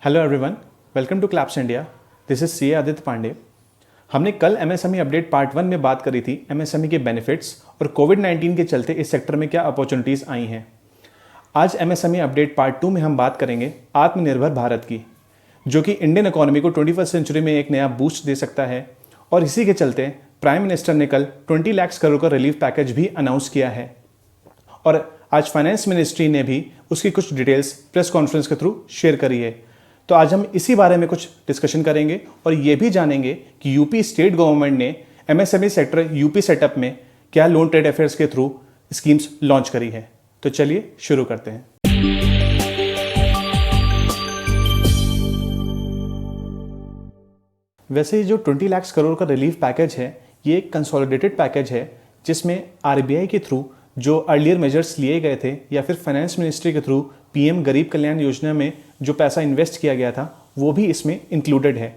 Hello everyone, welcome to claps India. This is C Aditya Pandey. हमने कल MSME update part 1 में बात करी थी एमएसएमई के बेनिफिट्स और कोविड-19 के चलते इस सेक्टर में क्या अपॉर्चुनिटीज़ आई हैं। आज एमएसएमई अपडेट पार्ट 2 में हम बात करेंगे आत्मनिर्भर भारत की, जो कि इंडियन इकोनॉमी को 21st सेंचुरी में एक नया बूस्ट दे सकता है। और इसी के चलते प्राइम मिनिस्टर ने कल 20 लाख करोड़ का रिलीफ पैकेज भी अनाउंस किया है और आज फाइनेंस मिनिस्ट्री ने भी उसकी कुछ डिटेल्स प्रेस कॉन्फ्रेंस के थ्रू शेयर करी है। तो आज हम इसी बारे में कुछ डिस्कशन करेंगे और ये भी जानेंगे कि यूपी स्टेट गवर्नमेंट ने एमएसएमई सेक्टर यूपी सेटअप में क्या लोन ट्रेड अफेयर्स के थ्रू स्कीम्स लॉन्च करी है। तो चलिए शुरू करते हैं। वैसे जो 20 लाख करोड़ का रिलीफ पैकेज है, ये एक कंसोलिडेटेड पैकेज है जिसमें आरबीआई के थ्रू जो अर्लियर मेजर्स लिए गए थे या फिर फाइनेंस मिनिस्ट्री के थ्रू पीएम गरीब कल्याण योजना में जो पैसा इन्वेस्ट किया गया था वो भी इसमें इंक्लूडेड है।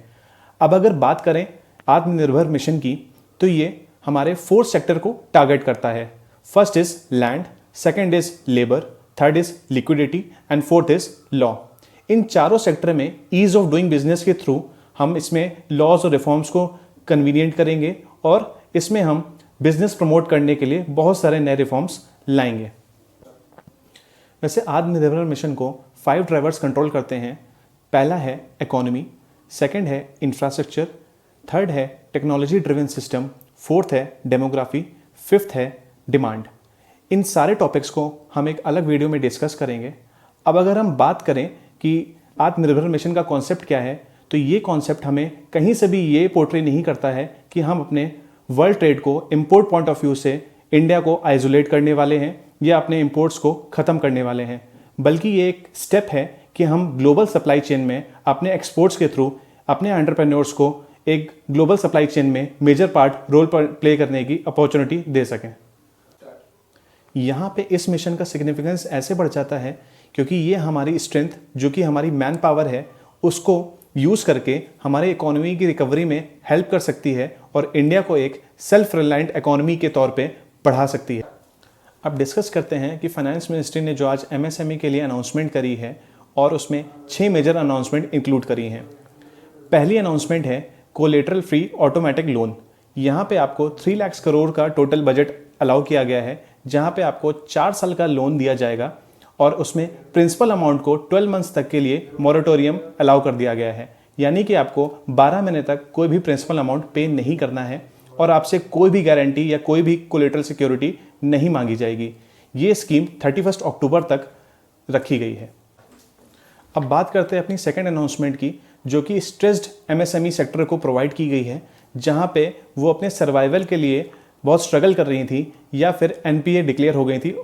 अब अगर बात करें आत्मनिर्भर मिशन की, तो ये हमारे 4 सेक्टर को टारगेट करता है। First is land, second is labour, third is liquidity and fourth is law. इन चारों सेक्टर में ईज ऑफ डूइंग बिजनेस के थ्रू हम इसमें लॉज और रिफॉर्म्स को कन्वीनियंट करेंगे और इसमें हम बिजनेस प्रमोट करने के लिए बहुत सारे नए रिफॉर्म्स लाएंगे। वैसे आत्मनिर्भर मिशन को 5 ड्राइवर्स कंट्रोल करते हैं। पहला है इकोनॉमी, सेकंड है इंफ्रास्ट्रक्चर, थर्ड है टेक्नोलॉजी ड्रिवन सिस्टम, फोर्थ है डेमोग्राफी, फिफ्थ है डिमांड। इन सारे टॉपिक्स को हम एक अलग वीडियो में डिस्कस करेंगे। अब अगर हम बात करें कि आत्मनिर्भर मिशन का कॉन्सेप्ट क्या है, तो ये कॉन्सेप्ट हमें कहीं से भी ये पोर्ट्रे नहीं करता है कि हम अपने वर्ल्ड ट्रेड को इंपोर्ट पॉइंट ऑफ व्यू से इंडिया को आइसोलेट करने वाले हैं या अपने इंपोर्ट्स को ख़त्म करने वाले हैं, बल्कि ये एक स्टेप है कि हम ग्लोबल सप्लाई चेन में अपने एक्सपोर्ट्स के थ्रू अपने एंटरप्रेन्योर्स को एक ग्लोबल सप्लाई चेन में मेजर पार्ट रोल प्ले करने की अपॉर्चुनिटी दे सकें। यहाँ पे इस मिशन का सिग्निफिकेंस ऐसे बढ़ जाता है क्योंकि ये हमारी स्ट्रेंथ, जो कि हमारी मैन पावर है, उसको यूज़ करके हमारे इकोनॉमी की रिकवरी में हेल्प कर सकती है और इंडिया को एक सेल्फ रिलायंट इकोनॉमी के तौर पे बढ़ा सकती है। अब डिस्कस करते हैं कि फाइनेंस मिनिस्ट्री ने जो आज एमएसएमई के लिए अनाउंसमेंट करी है और उसमें 6 मेजर अनाउंसमेंट इंक्लूड करी हैं। पहली अनाउंसमेंट है कोलेटरल फ्री ऑटोमेटिक लोन। यहाँ पे आपको 3 लाख करोड़ का टोटल बजट अलाउ किया गया है, जहाँ पे आपको 4 साल का लोन दिया जाएगा और उसमें प्रिंसिपल अमाउंट को 12 मंथ्स तक के लिए मॉरेटोरियम अलाउ कर दिया गया है। यानी कि आपको 12 महीने तक कोई भी प्रिंसिपल अमाउंट पे नहीं करना है और आपसे कोई भी गारंटी या कोई भी कोलेटरल सिक्योरिटी नहीं मांगी जाएगी। ये स्कीम 31 अक्टूबर तक रखी गई है। अब बात करते हैं अपनी सेकंड अनाउंसमेंट की, जो कि स्ट्रेस्ड एमएसएमई सेक्टर को प्रोवाइड की गई है, जहां पे वो अपने सर्वाइवल के लिए बहुत स्ट्रगल कर रही थी या फिर एनपीए डिक्लेयर हो गई थी।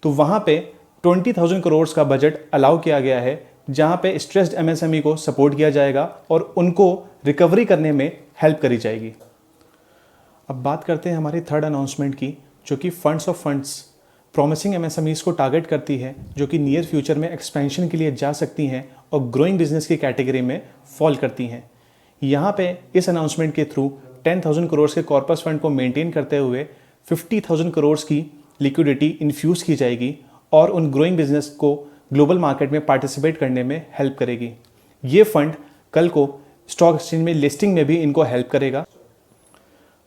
तो वहां पे 20,000 करोड़ का बजट अलाउ किया गया है, जहां पे स्ट्रेस्ड एमएसएमई को सपोर्ट किया जाएगा और उनको रिकवरी करने में हेल्प करी जाएगी। अब बात करते हैं हमारी थर्ड अनाउंसमेंट की, जो कि funds of funds promising MSMEs को टारगेट करती है, जो कि नियर फ्यूचर में एक्सपेंशन के लिए जा सकती हैं और ग्रोइंग बिजनेस की कैटेगरी में फॉल करती हैं। यहाँ पे इस अनाउंसमेंट के थ्रू 10,000 करोड़ के कॉर्पस फंड को मेंटेन करते हुए 50,000 करोड़ की लिक्विडिटी इन्फ्यूज़ की जाएगी और उन ग्रोइंग बिजनेस को ग्लोबल मार्केट में पार्टिसिपेट करने में हेल्प करेगी। ये फंड कल को स्टॉक एक्सचेंज में लिस्टिंग में भी इनको हेल्प करेगा।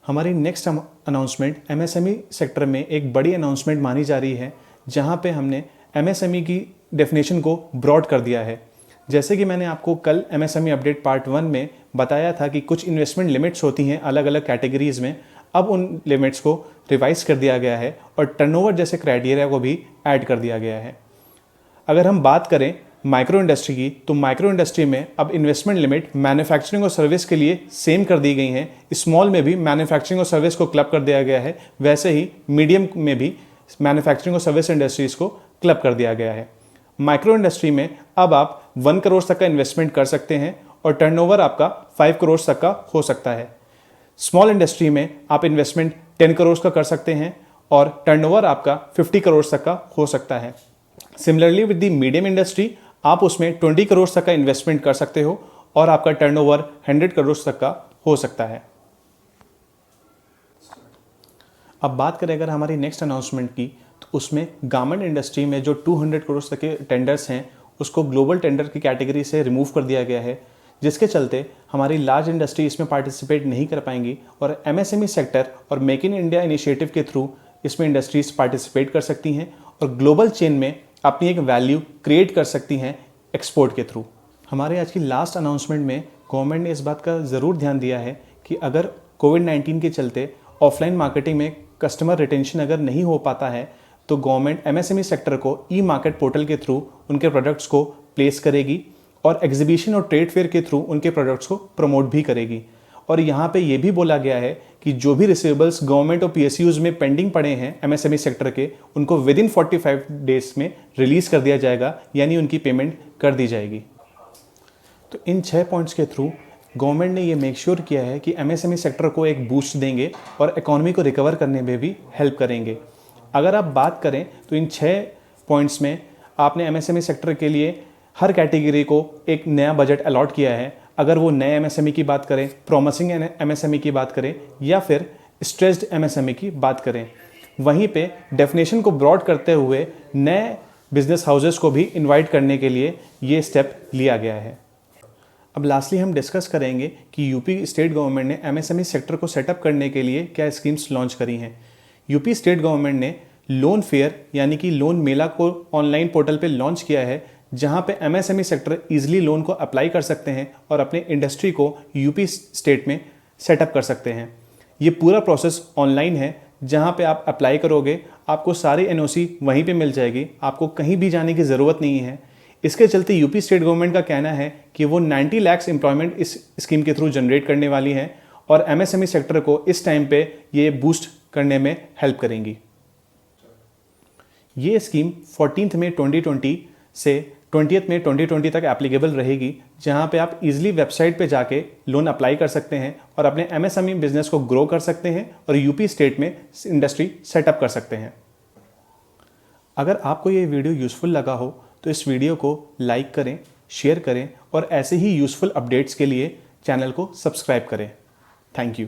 हमारी नेक्स्ट अनाउंसमेंट एमएसएमई सेक्टर में एक बड़ी अनाउंसमेंट मानी जा रही है, जहां पे हमने एमएसएमई की डेफिनेशन को ब्रॉड कर दिया है। जैसे कि मैंने आपको कल एमएसएमई अपडेट पार्ट 1 में बताया था कि कुछ इन्वेस्टमेंट लिमिट्स होती हैं अलग अलग कैटेगरीज में, अब उन लिमिट्स को रिवाइज कर दिया गया है और टर्नओवर जैसे क्राइटेरिया को भी ऐड कर दिया गया है। अगर हम बात करें माइक्रो इंडस्ट्री की, तो माइक्रो इंडस्ट्री में अब इन्वेस्टमेंट लिमिट मैन्युफैक्चरिंग और सर्विस के लिए सेम कर दी गई हैं। स्मॉल में भी मैन्युफैक्चरिंग और सर्विस को क्लब कर दिया गया है, वैसे ही मीडियम में भी मैन्युफैक्चरिंग और सर्विस इंडस्ट्रीज़ को क्लब कर दिया गया है। माइक्रो इंडस्ट्री में अब आप 1 करोड़ तक का इन्वेस्टमेंट कर सकते हैं और टर्नओवर आपका 5 करोड़ तक का हो सकता है। स्मॉल इंडस्ट्री में आप इन्वेस्टमेंट 10 करोड़ का कर सकते हैं और टर्नओवर आपका 50 करोड़ तक का हो सकता है। Similarly with the medium industry, आप उसमें 20 करोड़ तक का इन्वेस्टमेंट कर सकते हो और आपका टर्नओवर 100 करोड़ तक का हो सकता है। अब बात करें अगर हमारी नेक्स्ट अनाउंसमेंट की, तो उसमें गारमेंट इंडस्ट्री में जो 200 करोड़ तक के टेंडर्स हैं उसको ग्लोबल टेंडर की कैटेगरी से रिमूव कर दिया गया है, जिसके चलते हमारी लार्ज इंडस्ट्री इसमें पार्टिसिपेट नहीं कर पाएंगी और MSME सेक्टर और मेक इन इंडिया इनिशिएटिव के थ्रू इसमें इंडस्ट्रीज पार्टिसिपेट कर सकती हैं और ग्लोबल चेन में अपनी एक वैल्यू क्रिएट कर सकती हैं एक्सपोर्ट के थ्रू। हमारे आज की लास्ट अनाउंसमेंट में गवर्नमेंट ने इस बात का ज़रूर ध्यान दिया है कि अगर कोविड-19 के चलते ऑफलाइन मार्केटिंग में कस्टमर रिटेंशन अगर नहीं हो पाता है तो गवर्नमेंट MSME सेक्टर को ई-मार्केट पोर्टल के थ्रू उनके प्रोडक्ट्स को प्लेस करेगी और एग्जीबिशन और ट्रेड फेयर के थ्रू उनके प्रोडक्ट्स को प्रमोट भी करेगी। और यहाँ पे ये भी बोला गया है कि जो भी रिसीवेबल्स गवर्नमेंट और PSUs में पेंडिंग पड़े हैं MSME सेक्टर के, उनको विद इन 45 डेज में रिलीज़ कर दिया जाएगा, यानी उनकी पेमेंट कर दी जाएगी। तो इन 6 पॉइंट्स के थ्रू गवर्नमेंट ने ये मेक श्योर किया है कि MSME सेक्टर को एक बूस्ट देंगे और इकोनॉमी को रिकवर करने में भी हेल्प करेंगे। अगर आप बात करें तो इन 6 पॉइंट्स में आपने MSME सेक्टर के लिए हर कैटेगरी को एक नया बजट अलॉट किया है। अगर वो नए MSME की बात करें, प्रॉमिसिंग MSME की बात करें या फिर स्ट्रेस्ड MSME की बात करें, वहीं पे डेफिनेशन को ब्रॉड करते हुए नए बिजनेस हाउसेस को भी इनवाइट करने के लिए ये स्टेप लिया गया है। अब लास्टली हम डिस्कस करेंगे कि यूपी स्टेट गवर्नमेंट ने MSME सेक्टर को सेटअप करने के लिए क्या स्कीम्स लॉन्च करी हैं। यूपी स्टेट गवर्नमेंट ने लोन फेयर यानी कि लोन मेला को ऑनलाइन पोर्टल पे लॉन्च किया है, जहां पे MSME सेक्टर इजीली लोन को अप्लाई कर सकते हैं और अपने इंडस्ट्री को यूपी स्टेट में सेटअप कर सकते हैं। ये पूरा प्रोसेस ऑनलाइन है, जहां पे आप अप्लाई करोगे आपको सारी NOC वहीं पे मिल जाएगी, आपको कहीं भी जाने की ज़रूरत नहीं है। इसके चलते यूपी स्टेट गवर्नमेंट का कहना है कि वो 90 लाख एम्प्लॉयमेंट इस स्कीम के थ्रू जनरेट करने वाली है और MSME सेक्टर को इस टाइम पे ये बूस्ट करने में हेल्प करेंगी। ये स्कीम 14 मई 2020 से 20 मई 2020 तक एप्लीकेबल रहेगी, जहां पे आप इजीली वेबसाइट पे जाके लोन अप्लाई कर सकते हैं और अपने MSME बिजनेस को ग्रो कर सकते हैं और यूपी स्टेट में इंडस्ट्री सेटअप कर सकते हैं। अगर आपको ये वीडियो यूज़फुल लगा हो तो इस वीडियो को लाइक करें, शेयर करें और ऐसे ही यूज़फुल अपडेट्स के लिए चैनल को सब्सक्राइब करें। Thank you.